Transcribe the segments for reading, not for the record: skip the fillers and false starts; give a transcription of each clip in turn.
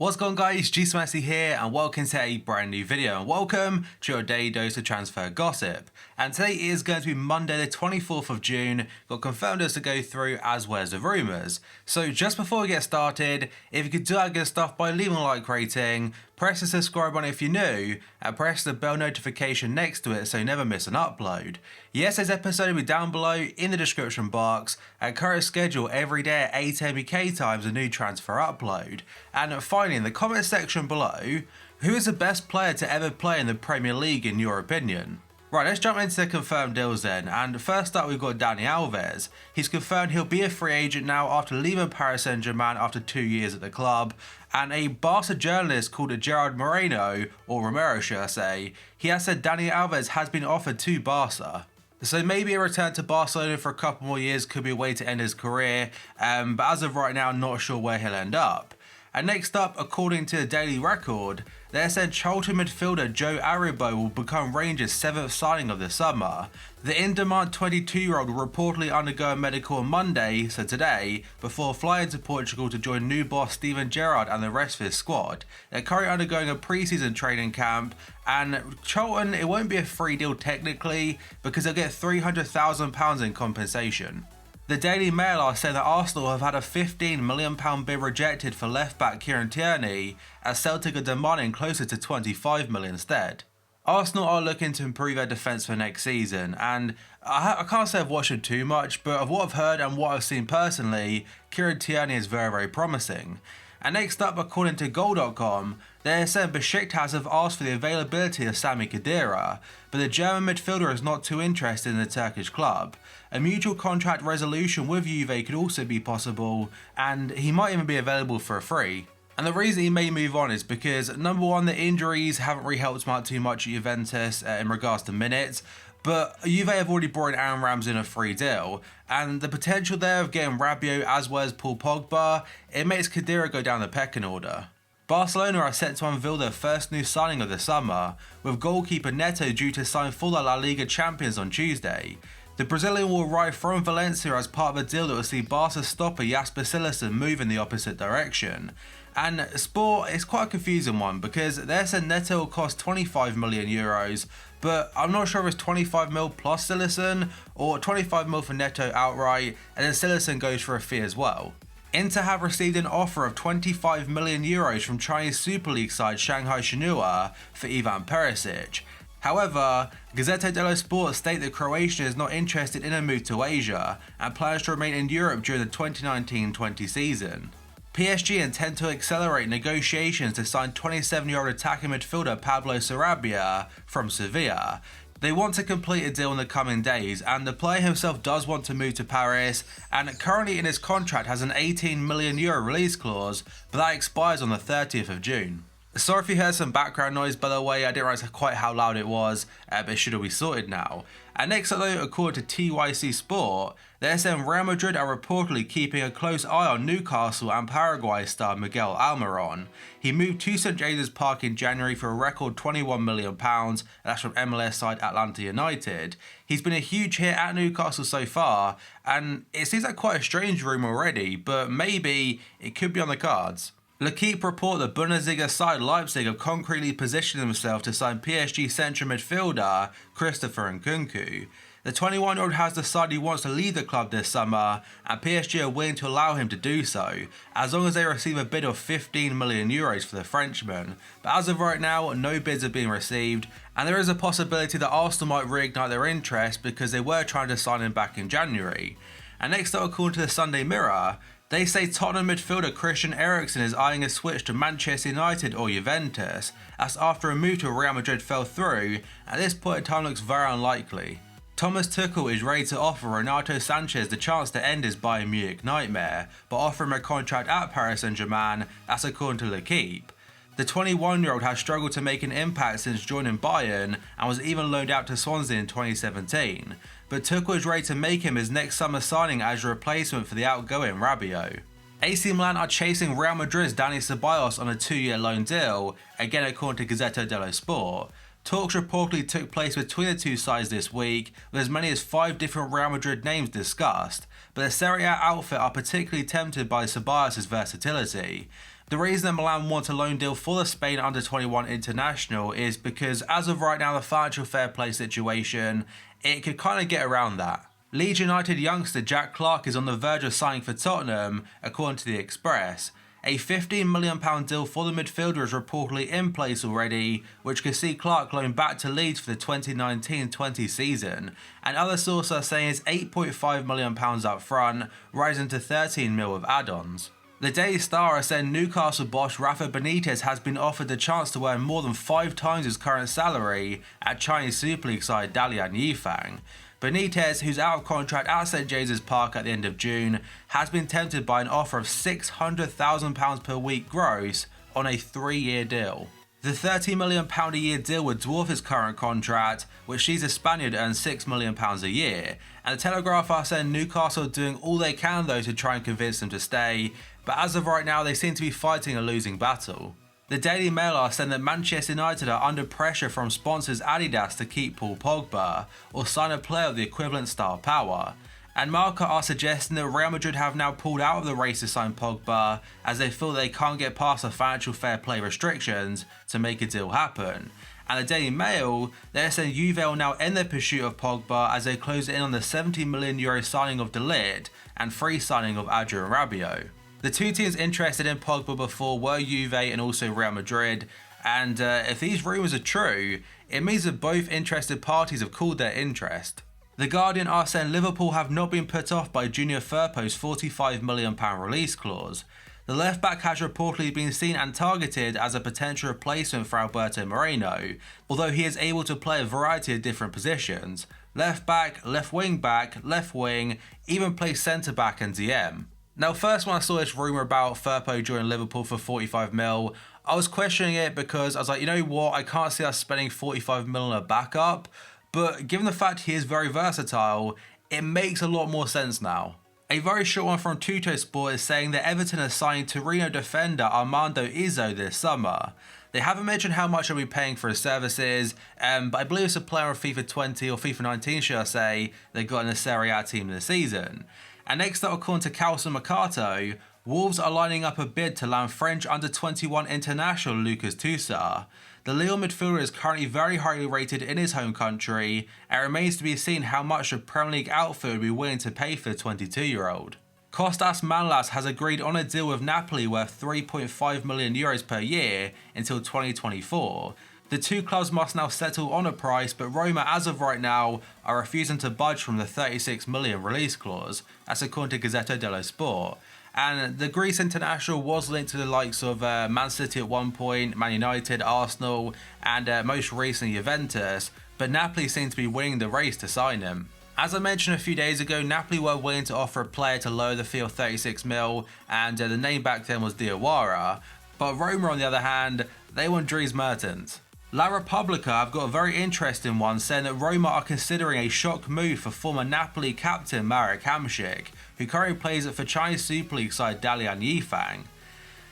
What's going on, guys? G-Smassy here and welcome to a brand new video and welcome to your daily dose of transfer gossip. And today is going to be Monday the 24th of June, got confirmed as to go through as well as the rumours. So just before we get started, if you could do that good stuff by leaving a like rating, press the subscribe button if you're new, and press the bell notification next to it so you never miss an upload. Yesterday's episode will be down below in the description box, and current schedule every day at 8 AM UK time is a new transfer upload. And finally, in the comment section below, who is the best player to ever play in the Premier League in your opinion? Right, let's jump into the confirmed deals then, and first up we've got Dani Alves. He's confirmed he'll be a free agent now after leaving Paris Saint-Germain after 2 years at the club, and a Barca journalist called Gerard Moreno, or Romero should I say, he has said Dani Alves has been offered to Barca. So maybe a return to Barcelona for a couple more years could be a way to end his career, but as of right now not sure where he'll end up. And next up, according to the Daily Record, they said Charlton midfielder Joe Aribo will become Rangers' 7th signing of the summer. The in-demand 22-year-old will reportedly undergo a medical on Monday, so today, before flying to Portugal to join new boss Steven Gerrard and the rest of his squad. They're currently undergoing a pre-season training camp, and Charlton, it won't be a free deal technically, because they'll get £300,000 in compensation. The Daily Mail are saying that Arsenal have had a £15 million bid rejected for left-back Kieran Tierney, as Celtic are demanding closer to £25 million instead. Arsenal are looking to improve their defence for next season, and I can't say I've watched it too much, but of what I've heard and what I've seen personally, Kieran Tierney is very promising. And next up, according to Goal.com, they're saying Besiktas have asked for the availability of Sami Khedira, but the German midfielder is not too interested in the Turkish club. A mutual contract resolution with Juve could also be possible, and he might even be available for a free. And the reason he may move on is because, number one, the injuries haven't really helped him out too much at Juventus in regards to minutes, but Juve have already brought in Aaron Ramsey in a free deal, and the potential there of getting Rabiot as well as Paul Pogba, it makes Khedira go down the pecking order. Barcelona are set to unveil their first new signing of the summer, with goalkeeper Neto due to sign for the La Liga champions on Tuesday. The Brazilian will arrive from Valencia as part of a deal that will see Barca stopper Jasper Cillessen move in the opposite direction. And Sport is quite a confusing one because they said Neto will cost €25 million, but I'm not sure if it's 25 mil plus Cillessen or 25 mil for Neto outright, and then Cillessen goes for a fee as well. Inter have received an offer of €25 million from Chinese Super League side Shanghai Shenhua for Ivan Perisic. However, Gazzetta dello Sport state that Croatia is not interested in a move to Asia and plans to remain in Europe during the 2019-20 season. PSG intend to accelerate negotiations to sign 27-year-old attacking midfielder Pablo Sarabia from Sevilla. They want to complete a deal in the coming days, and the player himself does want to move to Paris, and currently in his contract has an €18 million release clause, but that expires on the 30th of June. Sorry if you heard some background noise, by the way, I didn't realize quite how loud it was, but it should all be sorted now. And next up though, according to TYC Sport, they're saying Real Madrid are reportedly keeping a close eye on Newcastle and Paraguay star Miguel Almiron. He moved to St James's Park in January for a record £21 million, and that's from MLS side Atlanta United. He's been a huge hit at Newcastle so far, and it seems like quite a strange rumour already, but maybe it could be on the cards. L'Equipe report that Bundesliga side Leipzig have concretely positioned themselves to sign PSG central midfielder Christopher Nkunku. The 21-year-old has decided he wants to leave the club this summer, and PSG are willing to allow him to do so, as long as they receive a bid of €15 million for the Frenchman. But as of right now, no bids have been received, and there is a possibility that Arsenal might reignite their interest because they were trying to sign him back in January. And next up, according to the Sunday Mirror, they say Tottenham midfielder Christian Eriksen is eyeing a switch to Manchester United or Juventus. That's after a move to Real Madrid fell through, at this point in time looks very unlikely. Thomas Tuchel is ready to offer Renato Sanchez the chance to end his Bayern Munich nightmare, but offer him a contract at Paris Saint-Germain, that's according to L'Equipe. The 21-year-old has struggled to make an impact since joining Bayern and was even loaned out to Swansea in 2017, but Tuchel is ready to make him his next summer signing as a replacement for the outgoing Rabiot. AC Milan are chasing Real Madrid's Dani Ceballos on a 2-year loan deal, again according to Gazzetta dello Sport. Talks reportedly took place between the two sides this week, with as many as 5 different Real Madrid names discussed, but the Serie A outfit are particularly tempted by Ceballos' versatility. The reason that Milan want a loan deal for the Spain under-21 international is because as of right now, the financial fair play situation, it could kind of get around that. Leeds United youngster Jack Clarke is on the verge of signing for Tottenham, according to The Express. A £15 million deal for the midfielder is reportedly in place already, which could see Clarke loaned back to Leeds for the 2019-20 season, and other sources are saying it's £8.5 million up front, rising to £13 million with add-ons. The Daily Star are saying Newcastle boss Rafa Benitez has been offered the chance to earn more than 5 times his current salary at Chinese Super League side Dalian Yifang. Benitez, who's out of contract at St James's Park at the end of June, has been tempted by an offer of £600,000 per week gross on a 3-year deal. The £30 million a year deal would dwarf his current contract, which sees the Spaniard earn £6 million a year, and the Telegraph are saying Newcastle are doing all they can though to try and convince him to stay, but as of right now they seem to be fighting a losing battle. The Daily Mail are saying that Manchester United are under pressure from sponsors Adidas to keep Paul Pogba or sign a player of the equivalent star power. And Marca are suggesting that Real Madrid have now pulled out of the race to sign Pogba as they feel they can't get past the financial fair play restrictions to make a deal happen. And the Daily Mail, they're saying Juve will now end their pursuit of Pogba as they close in on the €70 million signing of De Ligt and free signing of Adrien Rabiot. The two teams interested in Pogba before were Juve and also Real Madrid, and if these rumours are true, it means that both interested parties have called their interest. The Guardian are saying Liverpool have not been put off by Junior Firpo's £45 million release clause. The left back has reportedly been seen and targeted as a potential replacement for Alberto Moreno, although he is able to play a variety of different positions: left back, left wing, even play centre back and DM. Now, first when I saw this rumour about Firpo joining Liverpool for 45 mil, I was questioning it because I was like, you know what, I can't see us spending 45 mil on a backup, but given the fact he is very versatile, it makes a lot more sense now. A very short one from Tuttosport is saying that Everton has signed Torino defender Armando Izzo this summer. They haven't mentioned how much they'll be paying for his services, but I believe it's a player of FIFA 20 or FIFA 19, should I say, they got in the Serie A team this season. And next up, according to Calcio Mercato, Wolves are lining up a bid to land French under-21 international Lucas Toussaint. The Lille midfielder is currently very highly rated in his home country, and it remains to be seen how much the Premier League outfit would be willing to pay for the 22-year-old. Kostas Manlas has agreed on a deal with Napoli worth €3.5 million per year until 2024. The two clubs must now settle on a price, but Roma, as of right now, are refusing to budge from the £36 million release clause. That's according to Gazzetta dello Sport. And the Greece international was linked to the likes of Man City at one point, Man United, Arsenal, and most recently Juventus, but Napoli seem to be winning the race to sign him. As I mentioned a few days ago, Napoli were willing to offer a player to lower the fee of 36 mil, and the name back then was Diawara. But Roma, on the other hand, they want Dries Mertens. La Repubblica have got a very interesting one, saying that Roma are considering a shock move for former Napoli captain Marek Hamšík, who currently plays for Chinese Super League side Dalian Yifang.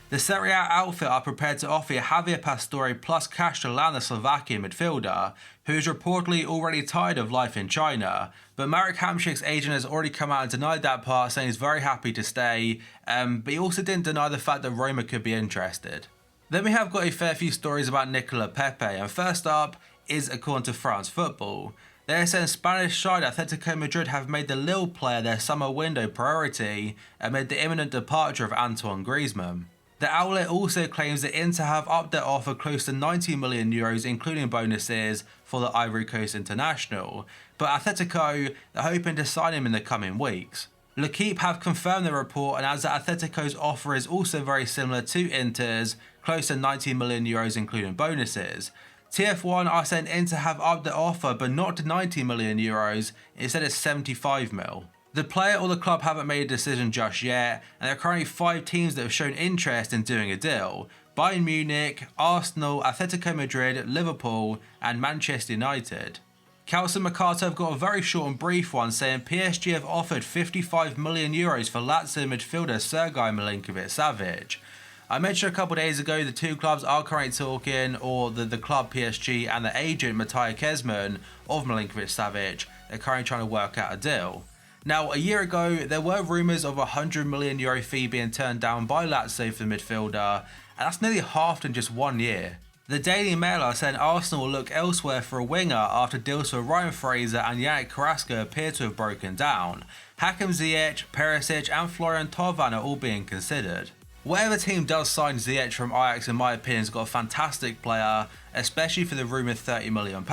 The Serie A outfit are prepared to offer Javier Pastore plus cash to land the Slovakian midfielder, who is reportedly already tired of life in China, but Marek Hamšík's agent has already come out and denied that part, saying he's very happy to stay, but he also didn't deny the fact that Roma could be interested. Then we have got a fair few stories about Nicolas Pepe, and first up is according to France Football. They're saying Spanish side Atletico Madrid have made the Lille player their summer window priority amid the imminent departure of Antoine Griezmann. The outlet also claims that Inter have upped their offer close to €90 million, including bonuses, for the Ivory Coast international, but Atletico are hoping to sign him in the coming weeks. L'Equipe have confirmed the report, and as Atletico's offer is also very similar to Inter's, close to €90 million including bonuses, TF1 are saying Inter have upped the offer but not to €90 million, instead it's 75 mil. The player or the club haven't made a decision just yet, and there are currently 5 teams that have shown interest in doing a deal: Bayern Munich, Arsenal, Atletico Madrid, Liverpool and Manchester United. Calcio Mercato have got a very short and brief one, saying PSG have offered €55 million for Lazio midfielder Sergei Milinkovic-Savic. I mentioned a couple of days ago the two clubs are currently talking, or the club PSG and the agent Matija Kezman of Milinkovic-Savic, they're currently trying to work out a deal. Now, a year ago, there were rumours of a €100 million fee being turned down by Lazio for the midfielder, and that's nearly halved in just 1 year. The Daily Mail are saying Arsenal will look elsewhere for a winger after deals for Ryan Fraser and Yannick Carrasco appear to have broken down. Hakim Ziyech, Perisic and Florian Thauvin are all being considered. Whatever team does sign Ziyech from Ajax, in my opinion, has got a fantastic player, especially for the rumoured £30 million.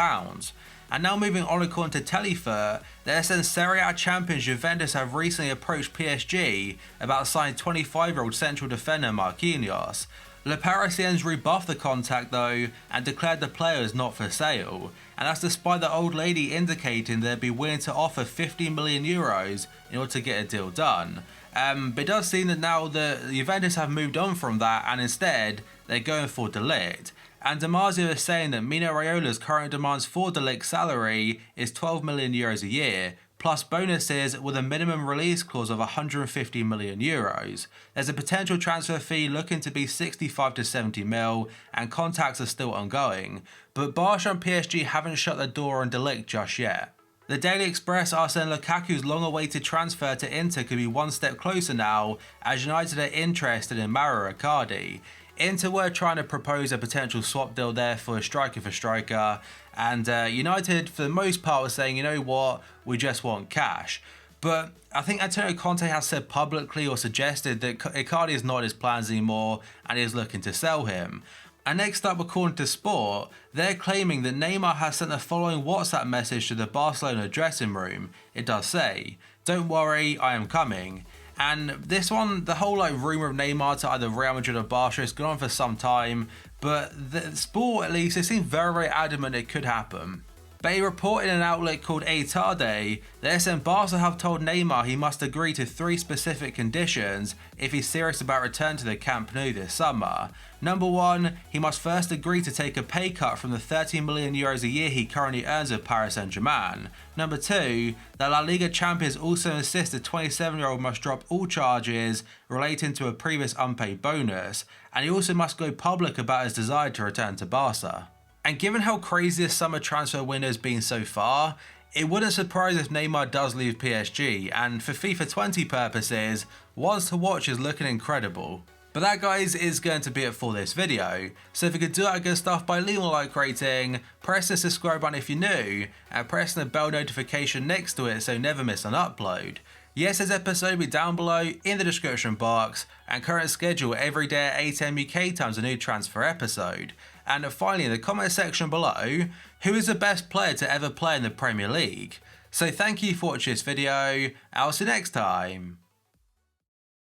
And now moving on, according to Telefer, they're saying Serie A champions Juventus have recently approached PSG about signing 25-year-old central defender Marquinhos. Le Parisiens rebuffed the contact though and declared the player is not for sale, and that's despite the old lady indicating they'd be willing to offer €50 million in order to get a deal done. But it does seem that now the Juventus have moved on from that and instead they're going for De Ligt. And Damasio is saying that Mino Raiola's current demands for De Ligt's salary is €12 million a year, plus bonuses with a minimum release clause of €150 million. There's a potential transfer fee looking to be 65 to 70 mil, and contacts are still ongoing, but Barca and PSG haven't shut the door on De Ligt just yet. The Daily Express are saying Lukaku's long-awaited transfer to Inter could be one step closer now, as United are interested in Mauro Icardi. Inter were trying to propose a potential swap deal there for striker, and United for the most part were saying, you know what, we just want cash. But I think Antonio Conte has said publicly or suggested that Icardi is not in his plans anymore and is looking to sell him. And next up, according to Sport, they're claiming that Neymar has sent the following WhatsApp message to the Barcelona dressing room. It does say, "Don't worry, I am coming." And this one, the whole rumour of Neymar to either Real Madrid or Barca has gone on for some time, but the Sport, at least, it seems very adamant it could happen. But a report in an outlet called ATLETICO, they're saying Barca have told Neymar he must agree to 3 specific conditions if he's serious about returning to the Camp Nou this summer. Number 1, he must first agree to take a pay cut from the €30 million a year he currently earns at Paris Saint-Germain. Number 2, the La Liga champions also insist the 27-year-old must drop all charges relating to a previous unpaid bonus, and he also must go public about his desire to return to Barca. And given how crazy this summer transfer window has been so far, it wouldn't surprise if Neymar does leave PSG, and for FIFA 20 purposes, ones to watch is looking incredible. But that, guys, is going to be it for this video. So if you could do that good stuff by leaving a like rating, press the subscribe button if you're new, and pressing the bell notification next to it so you never miss an upload. Yesterday's episode will be down below in the description box, and current schedule every day at 8 AM UK time is a new transfer episode. And finally, in the comment section below, who is the best player to ever play in the Premier League? So thank you for watching this video, I'll see you next time.